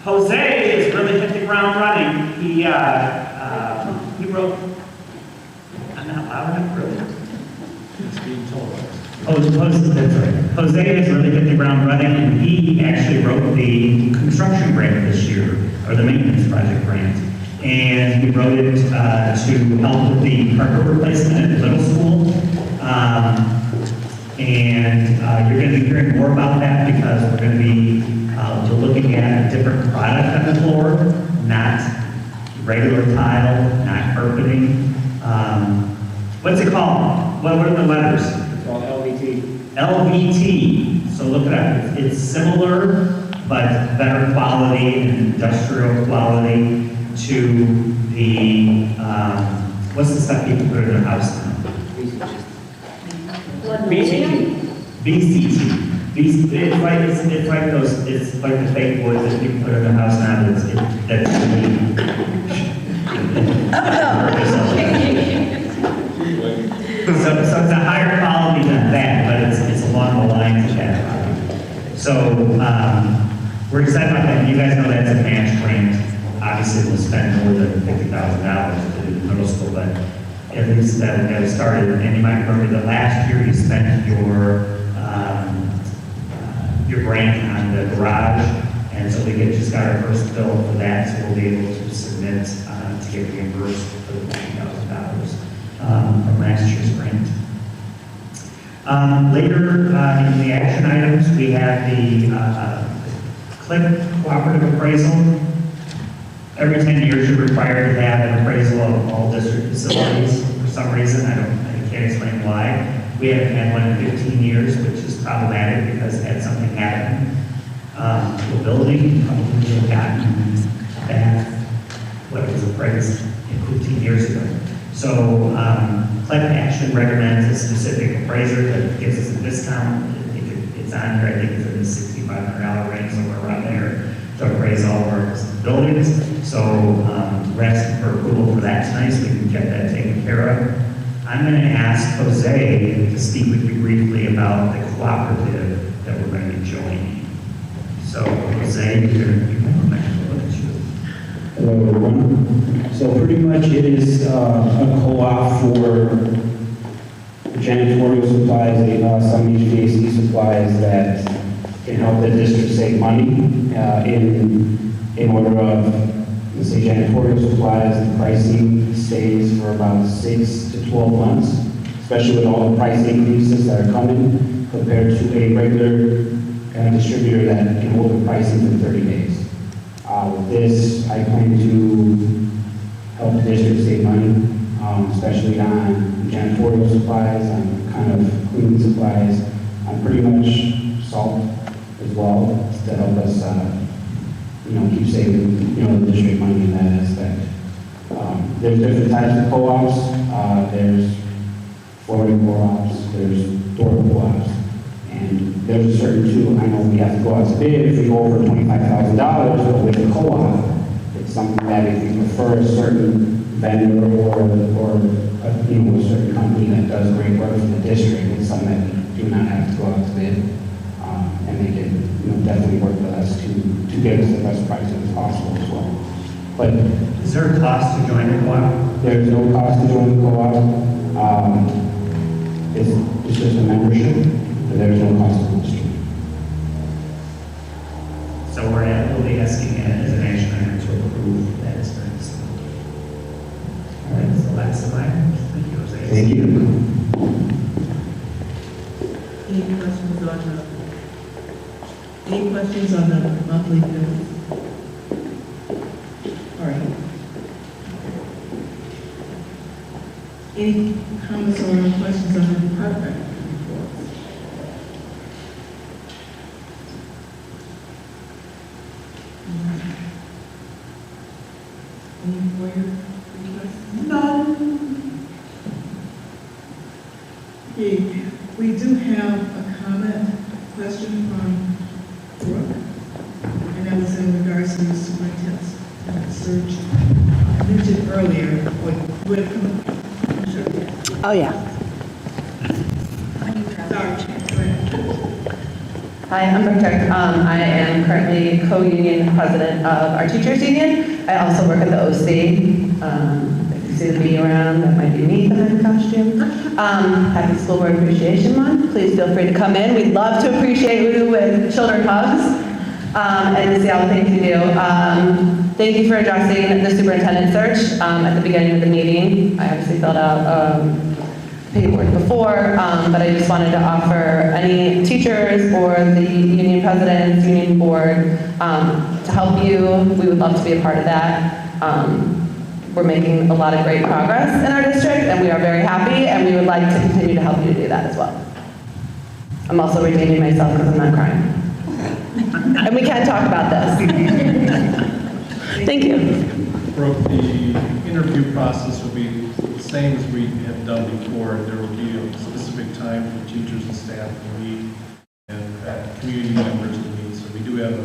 Jose is really hit the ground running. He wrote. I'm not loud enough, really. It's being told. Jose has really hit the ground running, and he actually wrote the construction grant this year, or the maintenance project grant. And he wrote it to help with the carpet replacement at the middle school. And you're going to be hearing more about that because we're going to be looking at a different product on the floor, not regular tile, not carpeting. What's it called? What are the letters? It's called LVT. LVT. So look it up. It's similar, but better quality and industrial quality to the, what's the stuff people put in their house now? BCT. These, it's like the fake woods that you put in the house now, that's so it's a higher quality than that, but it's along the lines of that. So, we're excited about that. You guys know that's a match grant. Obviously, we'll spend more than $50,000 to do the middle school, but at least that was started. And you might remember that last year you spent your grant on the garage, and so we just got our first bill for that, so we'll be able to submit to get reimbursed for the $50,000 from last year's grant. Later in the action items, we have the CLIP cooperative appraisal. Every 10 years, you're required to have an appraisal of all district facilities. For some reason, I can't explain why. We haven't had one in 15 years, which is problematic because had something happened, the building probably would have gotten back what was appraised 15 years ago. So, CLIP Action recommends a specific appraiser that gives us a discount. It's on here, I think it's in the $6,500 range, somewhere around there, to appraise all of our buildings. So, we're asking for approval for that tonight, so we can get that taken care of. I'm going to ask Jose to speak with you briefly about the cooperative that we're going to be joining. So, Jose, you can Hello, everyone. So pretty much it is a co-op for janitorial supplies, some HVAC supplies that can help the district save money in order of, let's say, janitorial supplies. The pricing stays for about 6 to 12 months, especially with all the price increases that are coming compared to a regular distributor that can hold the pricing for 30 days. With this, I plan to help the district save money, especially on janitorial supplies, on kind of cleaning supplies, on pretty much salt as well, to help us, keep saving, the district money in that aspect. There's different types of co-ops. There's flooring co-ops, there's door co-ops, and there's a certain tool. I know we have to go out to bid if we go over $25,000, but with a co-op, it's something that if you prefer a certain vendor or a certain company that does great work for the district, it's something that we do not have to go out to bid, and they can definitely work with us to get us the best prices as possible as well. But is there a cost to join the co-op? There's no cost to join the co-op. It's just a membership, but there's no cost to the district. So we'll be asking as an action item to approve that expense. All right, that's the last of mine. Thank you, Jose. Thank you. Any questions on the monthly bills? All right. Any comments or questions on the department reports? Any FOIA requests? No. Okay, we do have a comment, question from Brooke, and that was in regards to the superintendent's search. I mentioned earlier, Oh, yeah. Hi, I'm Brooke Turk. I am currently co-union president of our teachers union. I also work at the OC. If you see the bee around, that might be me behind the costume. Happy School Board Appreciation Month. Please feel free to come in. We'd love to appreciate you with children hugs and to see all the things you do. Thank you for addressing the superintendent search at the beginning of the meeting. I obviously filled out paperwork before, but I just wanted to offer any teachers or the union presidents, union board to help you. We would love to be a part of that. We're making a lot of great progress in our district, and we are very happy, and we would like to continue to help you do that as well. I'm also redeeming myself because I'm not crying. And we can talk about this. Thank you. Brooke, the interview process will be the same as we have done before. There will be a specific time for teachers and staff to meet and community members to meet, so we do have a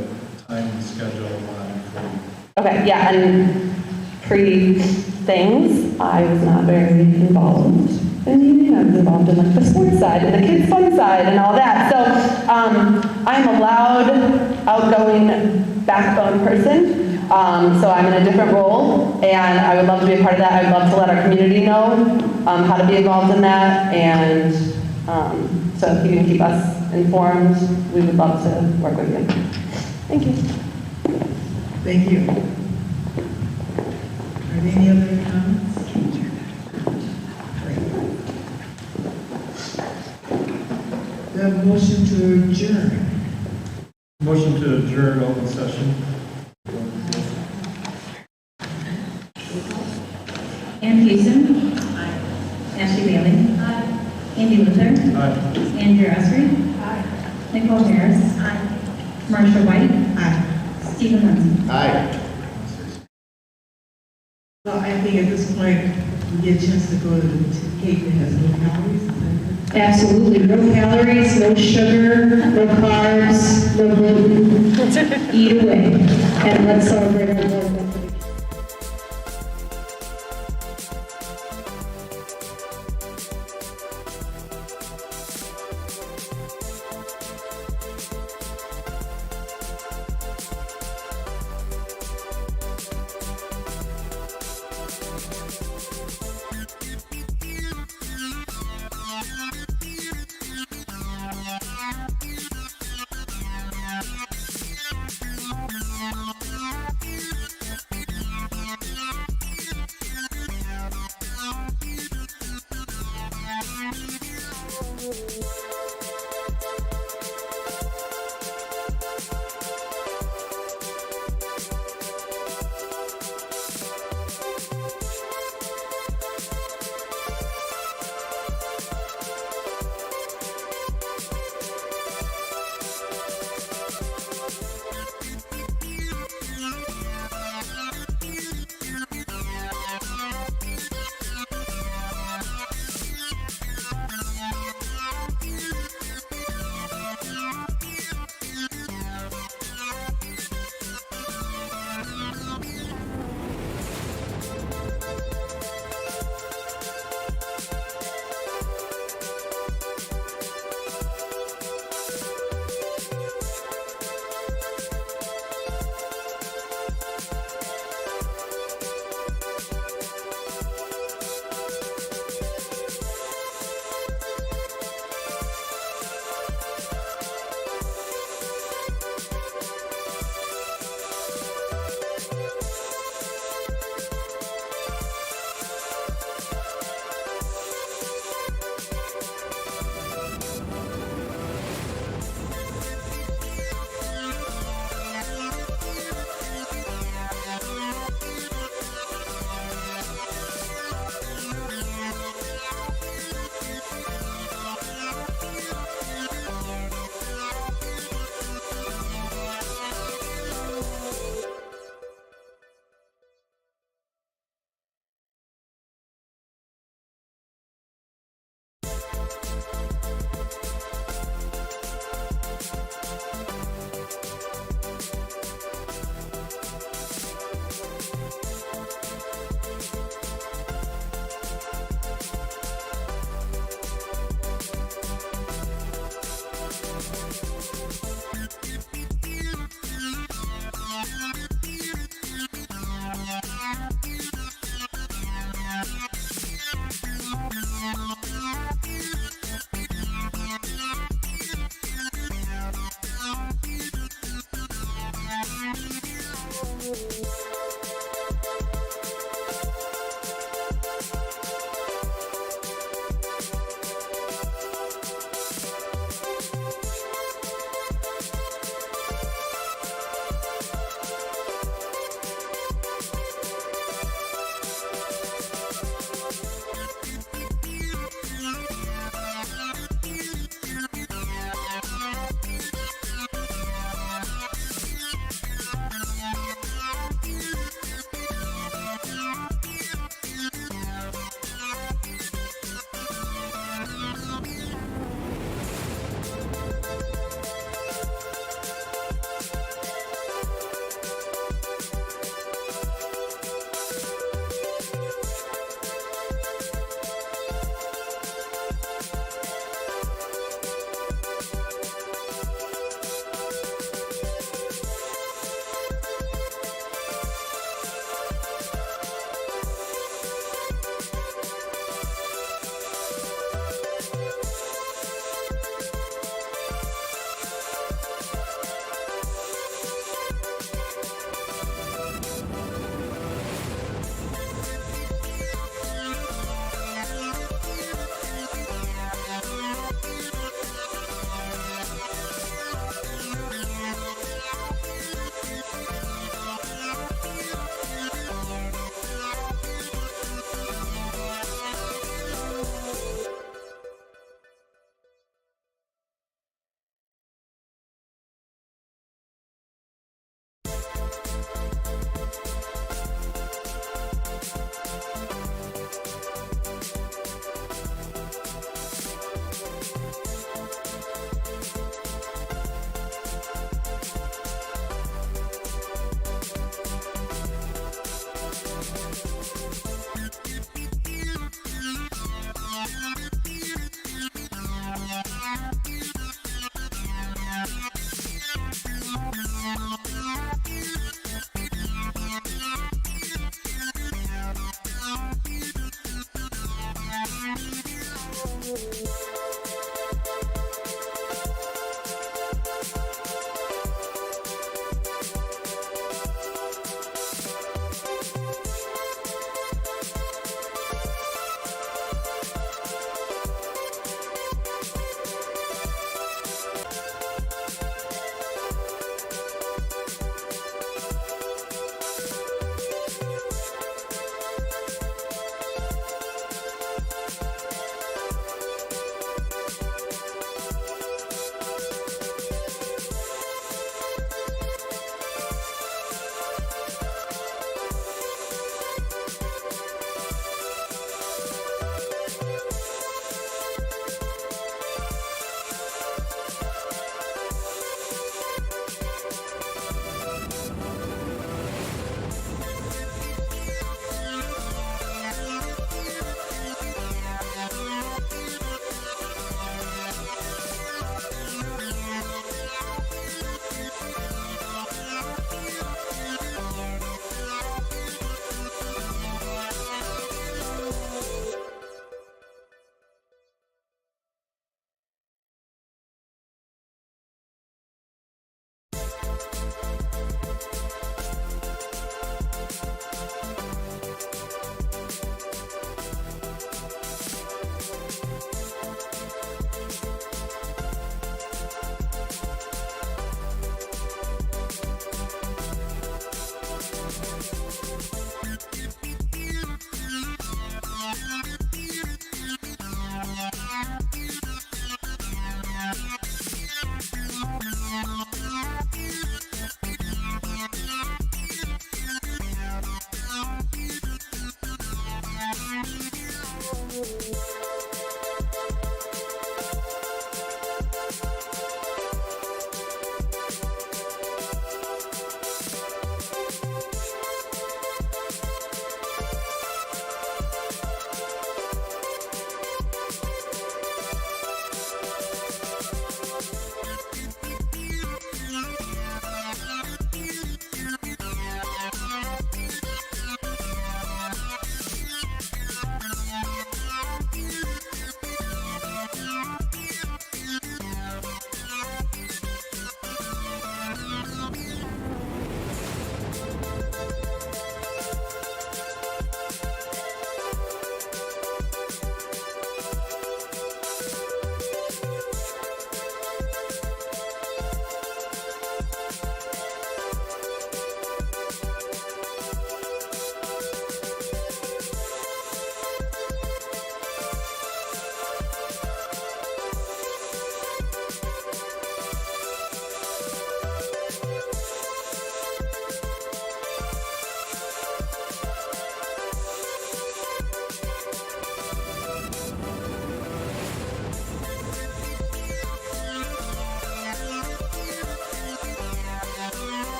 time and schedule on for Okay, yeah, and pre-things, I was not very involved in the meeting. I was involved in like the sports side and the kids' fun side and all that. So I'm a loud, outgoing backbone person. So I'm in a different role, and I would love to be a part of that. I would love to let our community know how to be involved in that, and so if you can keep us informed, we would love to work with you. Thank you. Thank you. Are there any other comments? The motion to adjourn. motion to adjourn open session. Ann Pearson. Ashley Bailey. Andy Luther. Aye. Andrew Esri. Nicole Harris. Marsha White. Stephen Lindsay. Aye. Well, I think at this point, we get a chance to go to the cake that has no calories. Is that good? Absolutely, no calories, no sugar, no carbs, no gluten. Eat away. And let's celebrate our Lord.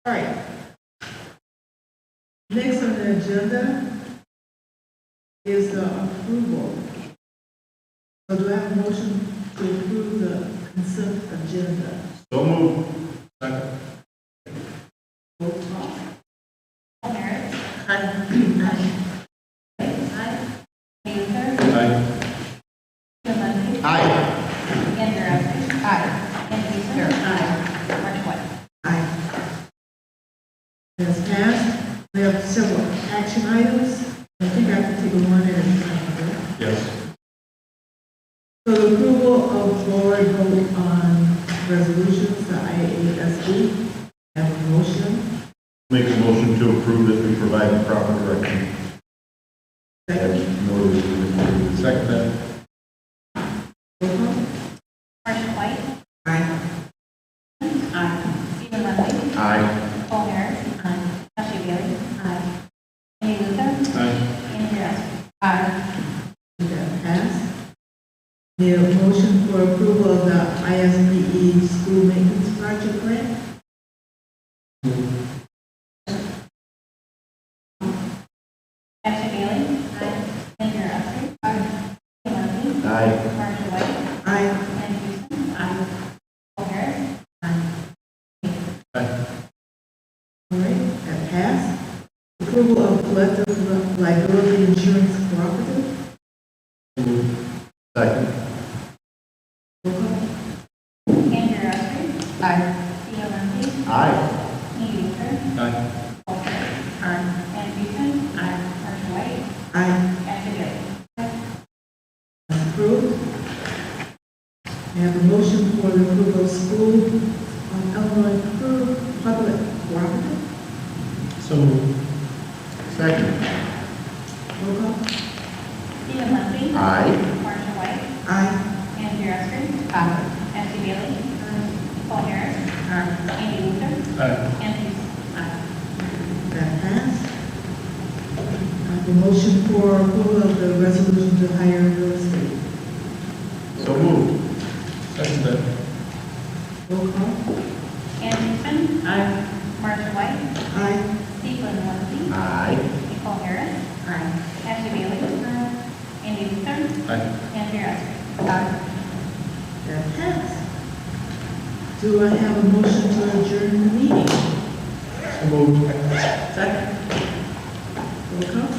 All right. Next on the agenda is the approval. So do I have a motion to approve the consent agenda? So moved. Second. Roll call. Paul Harris. Aye. Andy Luther. Aye. Stephen Lindsey. Aye. Andrew Estes. Andy Houston. Mark White. Aye. Has passed. We have several action items. I think I have to take one at a time. Right? Yes. So the approval of board vote on resolutions, the IASB. Have a motion. Make a motion to approve that we provide the proper direction. Second. In order to Second that. Roll call. Mark White. Aye. Stephen Lindsey. Aye. Paul Harris. Ashley Bailey. Andy Luther. Aye. Andrew Estes. That passed. Need a motion for approval of the ISBE school maintenance project grant? Ashley Bailey. Andrew Estes. Stephen Lindsey. Aye. Mark White. Aye. Andy Houston. Paul Harris. Aye. All right, that passed. Approval of collective liability insurance cooperative? Second. Roll call. Andrew Estes. Stephen Lindsey. Aye. Andy Luther. Aye. Paul Harris. Andy Houston. Mark White. Aye. Ashley Bailey. That's approved. May I have a motion for the approval of school Illinois public cooperative? So moved. Second. Roll call. Stephen Lindsey. Aye. Marshall White. Aye. Andrew Estes. Ashley Bailey. Paul Harris. Andy Luther. Aye. Andy Houston. That passed. I have a motion for approval of the resolution to hire real estate. So moved. Second that. Roll call. Andy Houston. Marshall White. Aye. Stephen Lindsey. Aye. Paul Harris. Ashley Bailey. Andy Luther. Aye. Andrew Estes. That passed. Do I have a motion to adjourn the meeting? So moved. Second. Roll call.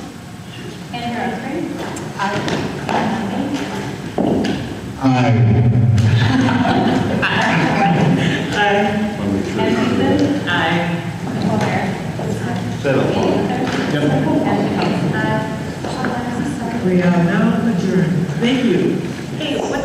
Andrew Estes. Stephen Lindsey. Aye. Andy Houston. Paul Harris. Settle. Ashley Bailey. We are now adjourned. Thank you. Hey, what